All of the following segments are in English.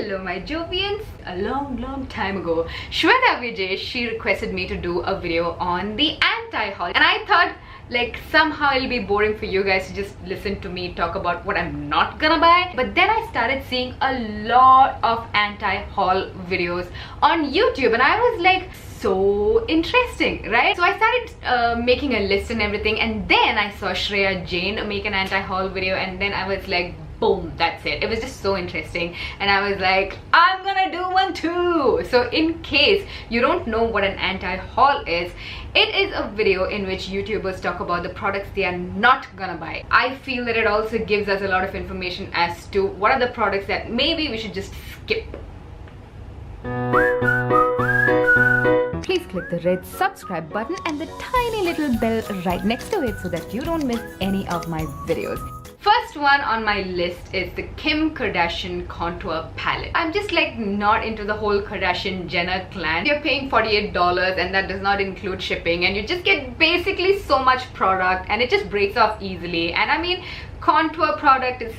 Hello my Jovians. A long time ago, Shweta Vijay, she requested me to do a video on the anti-haul, and I thought like somehow it'll be boring for you guys to just listen to me talk about what I'm not gonna buy. But then I started seeing a lot of anti-haul videos on YouTube, and I was like, so interesting, right? So I started making a list and everything, and then I saw Shreya Jain make an anti-haul video, and then I was like, boom, that's it. It was just so interesting, and I was like, I'm gonna do one too. So in case you don't know what an anti-haul is, it is a video in which YouTubers talk about the products they are not gonna buy. I feel that it also gives us a lot of information as to what are the products that maybe we should just skip. Please click the red subscribe button and the tiny little bell right next to it so that you don't miss any of my videos. First one on my list is the Kim Kardashian contour palette. I'm just like not into the whole Kardashian Jenner clan. You're paying $48 and that does not include shipping, and you just get basically so much product and it just breaks off easily. And I mean, contour product is...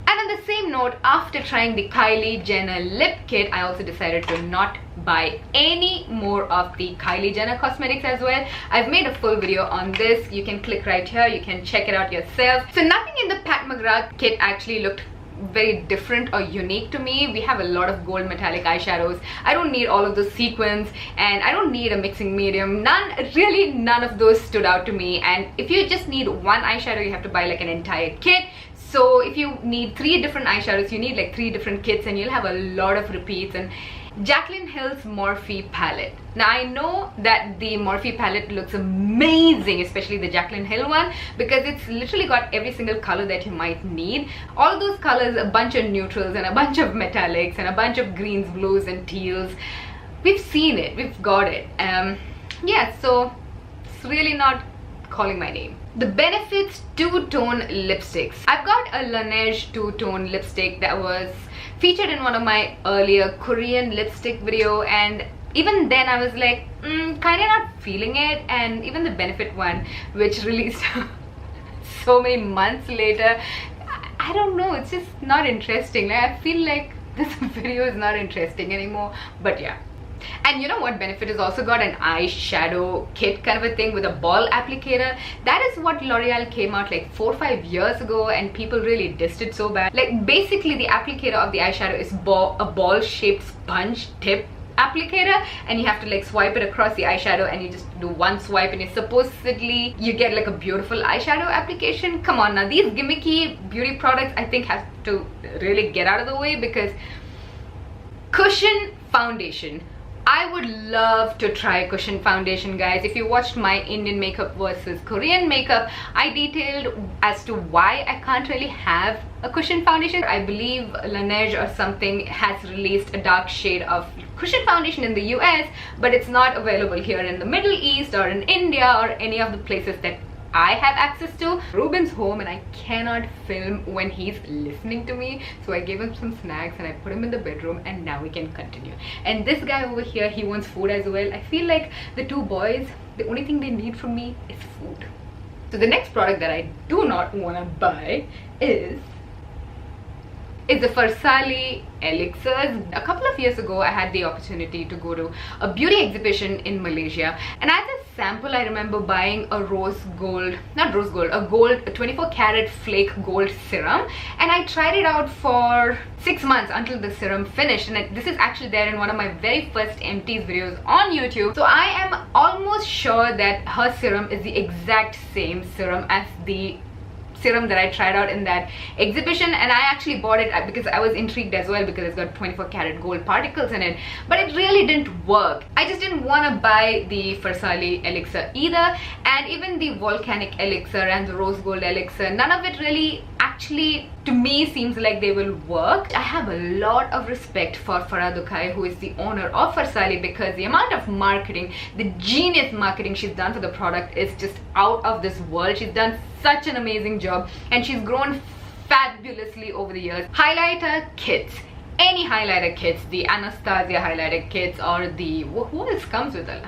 And on the same note, after trying the Kylie Jenner lip kit, I also decided to not buy any more of the Kylie Jenner Cosmetics as well. I've made a full video on this. You can click right here. You can check it out yourself. So nothing in the Pat McGrath kit actually looked very different or unique to me. We have a lot of gold metallic eyeshadows. I don't need all of those sequins, and I don't need a mixing medium. None of those stood out to me. And if you just need one eyeshadow, you have to buy like an entire kit. So if you need 3 different eyeshadows, you need like 3 different kits, and you'll have a lot of repeats. And Jaclyn Hill's Morphe palette. Now I know that the Morphe palette looks amazing, especially the Jaclyn Hill one, because it's literally got every single color that you might need. All of those colors, a bunch of neutrals and a bunch of metallics and a bunch of greens, blues and teals. We've seen it, we've got it. Yeah, so it's really not calling my name. The Benefits two-tone lipsticks. I've got a Laneige two-tone lipstick that was featured in one of my earlier Korean lipstick video, and even then I was like, kind of not feeling it. And even the Benefit one, which released so many months later, I don't know, it's just not interesting. Like, I feel like this video is not interesting anymore. But yeah. And you know what, Benefit has also got an eyeshadow kit kind of a thing with a ball applicator. That is what L'Oreal came out like 4 or 5 years ago, and people really dissed it so bad. Like basically the applicator of the eyeshadow is a ball shaped sponge tip applicator, and you have to like swipe it across the eyeshadow, and you just do one swipe and supposedly you get like a beautiful eyeshadow application. Come on now, these gimmicky beauty products I think have to really get out of the way. Because cushion foundation, I would love to try cushion foundation, guys. If you watched my Indian makeup versus Korean makeup, I detailed as to why I can't really have a cushion foundation. I believe Laneige or something has released a dark shade of cushion foundation in the US, but it's not available here in the Middle East or in India or any of the places that I have access to. Ruben's home and I cannot film when he's listening to me, so I gave him some snacks and I put him in the bedroom, and now we can continue. And this guy over here, he wants food as well. I feel like the 2 boys, the only thing they need from me is food. So the next product that I do not want to buy is the Farsali elixirs. A couple of years ago, I had the opportunity to go to a beauty exhibition in Malaysia, and as a sample, I remember buying a a gold 24 karat flake gold serum, and I tried it out for 6 months until the serum finished. And this is actually there in one of my very first empties videos on YouTube. So I am almost sure that her serum is the exact same serum as the serum that I tried out in that exhibition, and I actually bought it because I was intrigued as well, because it's got 24 karat gold particles in it. But it really didn't work. I just didn't want to buy the Farsali elixir either, and even the volcanic elixir and the rose gold elixir, none of it really actually to me seems like they will work. I have a lot of respect for Farah Dukai, who is the owner of Farsali, because the amount of marketing, the genius marketing she's done for the product is just out of this world. She's done such an amazing job, and she's grown fabulously over the years. Highlighter kits, any highlighter kits, the Anastasia highlighter kits, or the what else comes with it?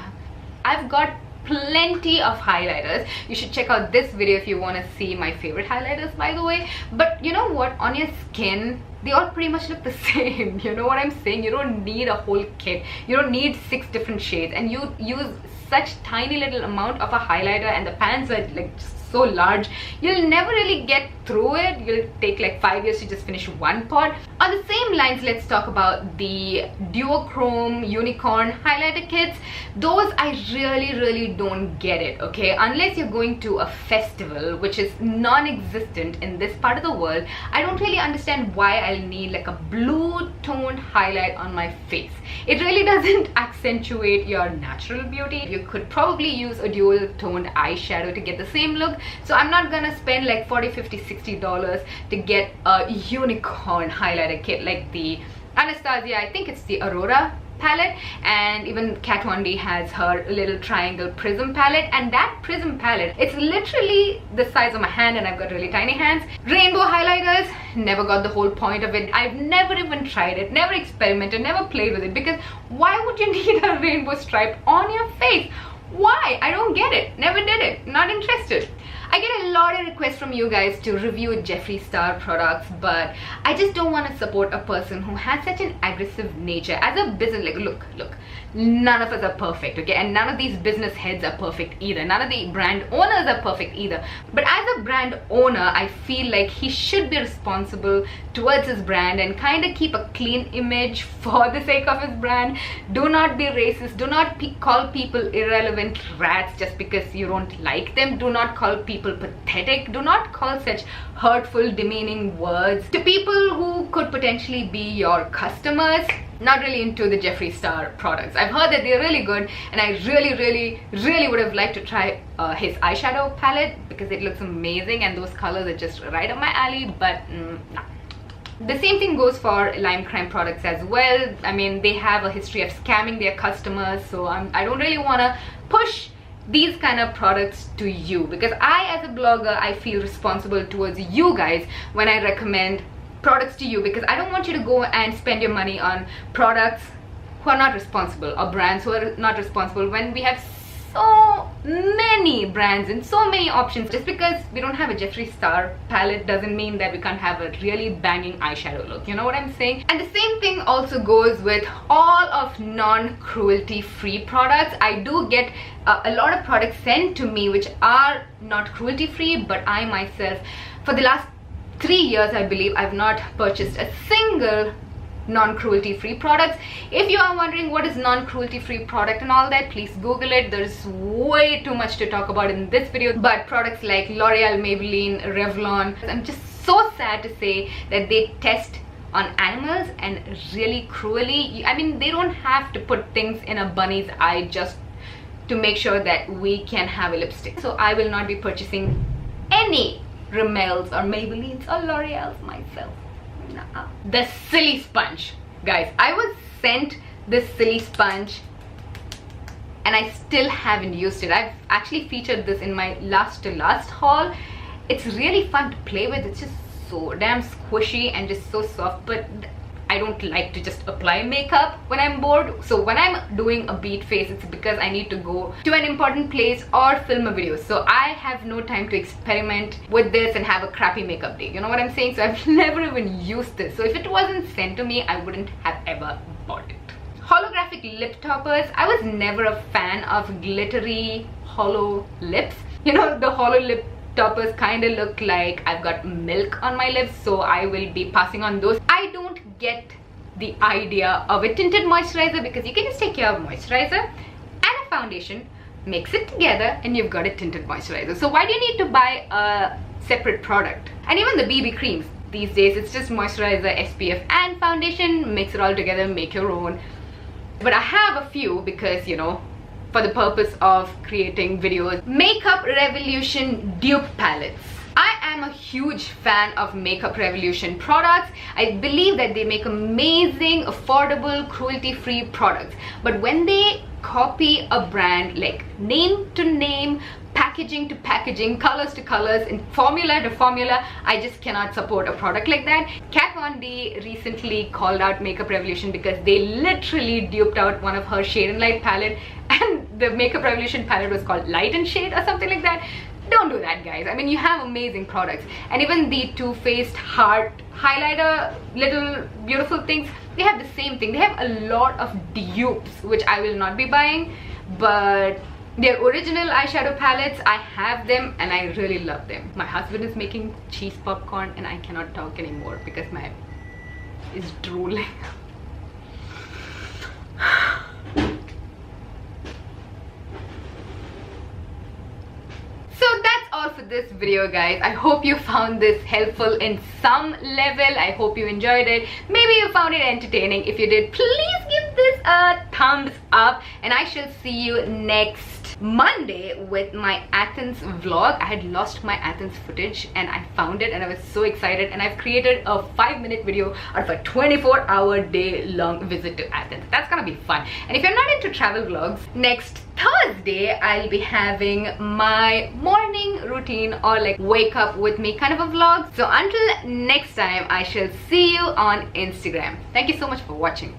I've got plenty of highlighters. You should check out this video if you want to see my favorite highlighters, by the way. But you know what, on your skin they all pretty much look the same. You know what I'm saying? You don't need a whole kit. You don't need 6 different shades, and you use such tiny little amount of a highlighter, and the pans are like just so large, you'll never really get through it. You'll take like 5 years to just finish one pot. On the same lines, let's talk about the duochrome unicorn highlighter kits. Those I really don't get it, okay? Unless you're going to a festival, which is non-existent in this part of the world, I don't really understand why I'll need like a blue toned highlight on my face. It really doesn't accentuate your natural beauty. You could probably use a dual toned eyeshadow to get the same look. So I'm not gonna spend like $40, $50, $60 to get a unicorn highlighter kit like the Anastasia, I think it's the Aurora palette, and even Kat Von D has her little triangle prism palette, and that prism palette, it's literally the size of my hand, and I've got really tiny hands. Rainbow highlighters, never got the whole point of it. I've never even tried it, never experimented, never played with it, because why would you need a rainbow stripe on your face? Why? I don't get it. Never did it. Not interested. I get a lot of requests from you guys to review Jeffree Star products, but I just don't want to support a person who has such an aggressive nature. As a business, like look, none of us are perfect, okay? And none of these business heads are perfect either. None of the brand owners are perfect either. But as a brand owner, I feel like he should be responsible towards his brand and kind of keep a clean image for the sake of his brand. Do not be racist. Do not call people irrelevant rats just because you don't like them. Do not call people pathetic. Do not call such hurtful, demeaning words to people who could potentially be your customers. Not really into the Jeffree Star products. I've heard that they're really good, and I really would have liked to try his eyeshadow palette because it looks amazing and those colors are just right up my alley, but nah. The same thing goes for Lime Crime products as well. I mean, they have a history of scamming their customers, so I don't really want to push these kind of products to you, because I, as a blogger, I feel responsible towards you guys when I recommend products to you, because I don't want you to go and spend your money on products who are not responsible, or brands who are not responsible, when we have so many brands and so many options. Just because we don't have a Jeffree Star palette doesn't mean that we can't have a really banging eyeshadow look. You know what I'm saying? And the same thing also goes with all of non-cruelty free products. I do get a lot of products sent to me which are not cruelty free, but I myself, for the last 3 years, I believe, I've not purchased a single non-cruelty free products. If you are wondering what is non-cruelty free product and all that, please Google it. There's way too much to talk about in this video. But products like L'Oreal, Maybelline, Revlon, I'm just so sad to say that they test on animals, and really cruelly. I mean, they don't have to put things in a bunny's eye just to make sure that we can have a lipstick. So I will not be purchasing any Rimmels or Maybellines or L'Oreals myself. The silly sponge, guys, I was sent this silly sponge and I still haven't used it. I've actually featured this in my last to last haul. It's really fun to play with. It's just so damn squishy and just so soft, but I don't like to just apply makeup when I'm bored. So when I'm doing a beat face, it's because I need to go to an important place or film a video. So I have no time to experiment with this and have a crappy makeup day. You know what I'm saying? So I've never even used this. So if it wasn't sent to me, I wouldn't have ever bought it. Holographic lip toppers. I was never a fan of glittery hollow lips. You know, the hollow lip toppers kind of look like I've got milk on my lips, so I will be passing on those. I don't get the idea of a tinted moisturizer, because you can just take care of moisturizer and a foundation, mix it together, and you've got a tinted moisturizer. So why do you need to buy a separate product? And even the BB creams these days, it's just moisturizer, SPF, and foundation. Mix it all together, make your own. But I have a few because, you know, for the purpose of creating videos. Makeup Revolution dupe palettes. I am a huge fan of Makeup Revolution products. I believe that they make amazing, affordable, cruelty-free products. But when they copy a brand, like name to name, packaging to packaging, colors to colors, and formula to formula, I just cannot support a product like that. Kat Von D recently called out Makeup Revolution because they literally duped out one of her Shade and Light palette, and the Makeup Revolution palette was called Light and Shade or something like that. Don't do that, guys. I mean, you have amazing products. And even the Too Faced Heart highlighter, little beautiful things, they have the same thing. They have a lot of dupes, which I will not be buying, but their original eyeshadow palettes, I have them and I really love them. My husband is making cheese popcorn and I cannot talk anymore because my is drooling. So that's all for this video, guys. I hope you found this helpful in some level. I hope you enjoyed it. Maybe you found it entertaining. If you did, please give this a thumbs up, and I shall see you next Monday with my Athens vlog. I had lost my Athens footage and I found it and I was so excited, and I've created a 5-minute video out of a 24-hour day-long visit to Athens. That's gonna be fun. And if you're not into travel vlogs, next Thursday I'll be having my morning routine, or like wake up with me kind of a vlog. So until next time, I shall see you on Instagram. Thank you so much for watching.